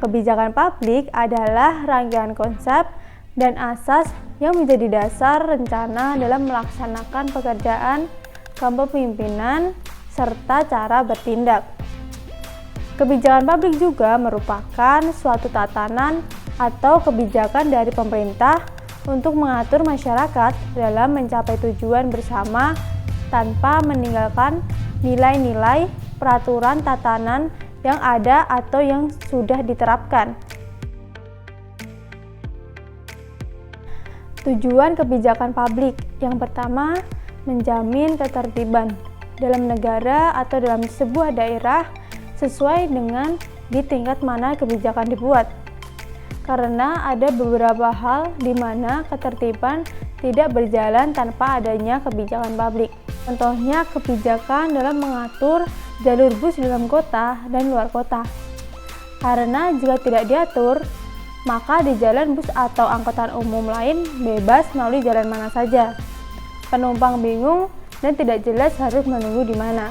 kebijakan publik adalah rangkaian konsep dan asas yang menjadi dasar rencana dalam melaksanakan pekerjaan kepemimpinan serta cara bertindak. Kebijakan publik juga merupakan suatu tatanan atau kebijakan dari pemerintah untuk mengatur masyarakat dalam mencapai tujuan bersama tanpa meninggalkan nilai-nilai peraturan tatanan yang ada atau yang sudah diterapkan. Tujuan kebijakan publik yang pertama, menjamin ketertiban dalam negara atau dalam sebuah daerah sesuai dengan di tingkat mana kebijakan dibuat. Karena ada beberapa hal di mana ketertiban tidak berjalan tanpa adanya kebijakan publik. Contohnya kebijakan dalam mengatur jalur bus dalam kota dan luar kota. Karena jika tidak diatur, maka di jalan bus atau angkutan umum lain bebas melalui jalan mana saja. Penumpang bingung dan tidak jelas harus menunggu di mana.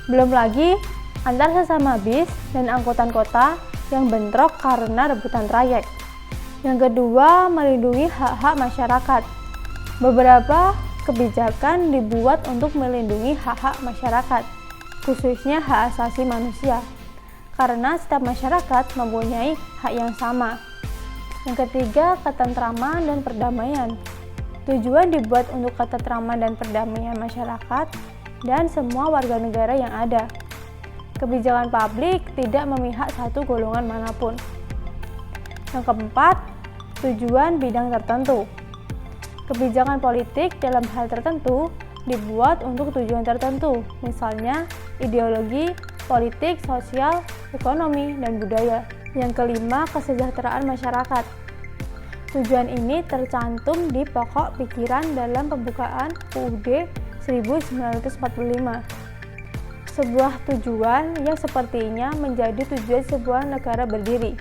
Belum lagi antar sesama bis dan angkutan kota yang bentrok karena rebutan trayek. Yang kedua, melindungi hak-hak masyarakat. Beberapa kebijakan dibuat untuk melindungi hak-hak masyarakat, khususnya hak asasi manusia, karena setiap masyarakat mempunyai hak yang sama. Yang ketiga, ketentraman dan perdamaian. Tujuan dibuat untuk ketentraman dan perdamaian masyarakat dan semua warga negara yang ada. Kebijakan publik tidak memihak satu golongan manapun. Yang keempat, tujuan bidang tertentu. Kebijakan politik dalam hal tertentu dibuat untuk tujuan tertentu, misalnya ideologi, politik, sosial, ekonomi, dan budaya. Yang kelima, kesejahteraan masyarakat. Tujuan ini tercantum di pokok pikiran dalam pembukaan UUD 1945. Sebuah tujuan yang sepertinya menjadi tujuan sebuah negara berdiri.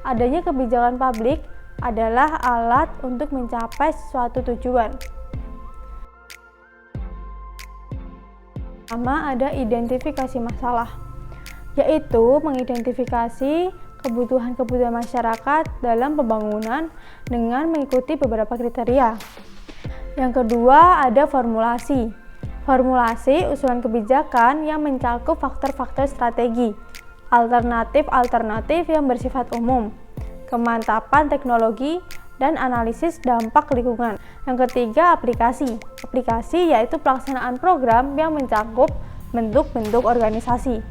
Adanya kebijakan publik adalah alat untuk mencapai suatu tujuan. Pertama, ada identifikasi masalah, yaitu mengidentifikasi kebutuhan-kebutuhan masyarakat dalam pembangunan dengan mengikuti beberapa kriteria. Yang kedua, ada formulasi. Formulasi usulan kebijakan yang mencakup faktor-faktor strategi, alternatif-alternatif yang bersifat umum, kemantapan teknologi, dan analisis dampak lingkungan. Yang ketiga, aplikasi. Aplikasi yaitu pelaksanaan program yang mencakup bentuk-bentuk organisasi,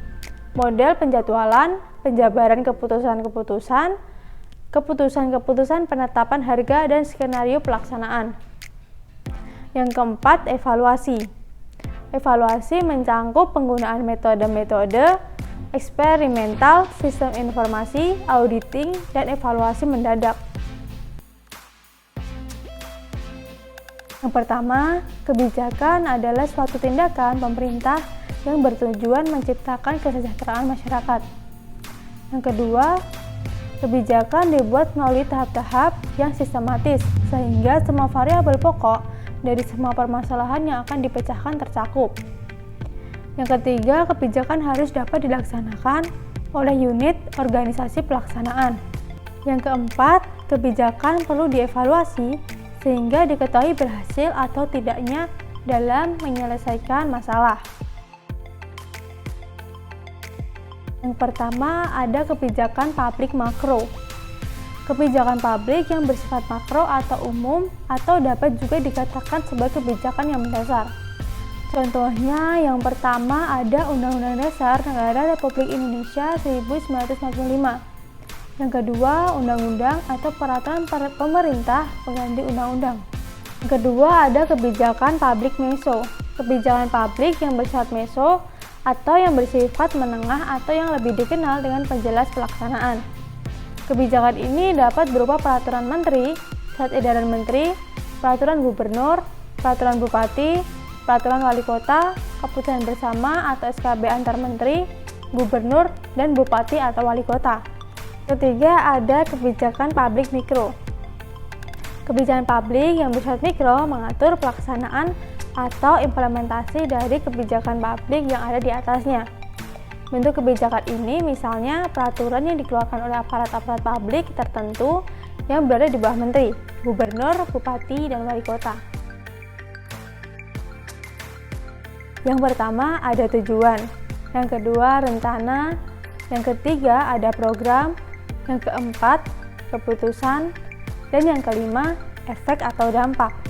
model penjadwalan, penjabaran keputusan-keputusan, keputusan-keputusan penetapan harga, dan skenario pelaksanaan. Yang keempat, evaluasi. Evaluasi mencakup penggunaan metode-metode eksperimental, sistem informasi, auditing, dan evaluasi mendadak. Yang pertama, kebijakan adalah suatu tindakan pemerintah yang bertujuan menciptakan kesejahteraan masyarakat. Yang kedua, kebijakan dibuat melalui tahap-tahap yang sistematis, sehingga semua variabel pokok dari semua permasalahan yang akan dipecahkan tercakup. Yang ketiga, kebijakan harus dapat dilaksanakan oleh unit organisasi pelaksanaan. Yang keempat, kebijakan perlu dievaluasi sehingga diketahui berhasil atau tidaknya dalam menyelesaikan masalah. Yang pertama, ada kebijakan publik makro. Kebijakan publik yang bersifat makro atau umum atau dapat juga dikatakan sebagai kebijakan yang mendasar. Contohnya, yang pertama ada Undang-Undang Dasar Negara Republik Indonesia 1945. Yang kedua, undang-undang atau peraturan pemerintah pengganti undang-undang. Yang kedua, ada kebijakan publik meso. Kebijakan publik yang bersifat meso atau yang bersifat menengah atau yang lebih dikenal dengan penjelas pelaksanaan. Kebijakan ini dapat berupa peraturan menteri, surat edaran menteri, peraturan gubernur, peraturan bupati, peraturan wali kota, keputusan bersama atau SKB antar menteri, gubernur, dan bupati atau wali kota. Ketiga, ada kebijakan publik mikro. Kebijakan publik yang bersifat mikro mengatur pelaksanaan atau implementasi dari kebijakan publik yang ada di atasnya. Bentuk kebijakan ini misalnya peraturan yang dikeluarkan oleh aparat-aparat publik tertentu yang berada di bawah menteri, gubernur, bupati, dan wali kota. Yang pertama ada tujuan, yang kedua rencana, yang ketiga ada program, yang keempat keputusan, dan yang kelima efek atau dampak.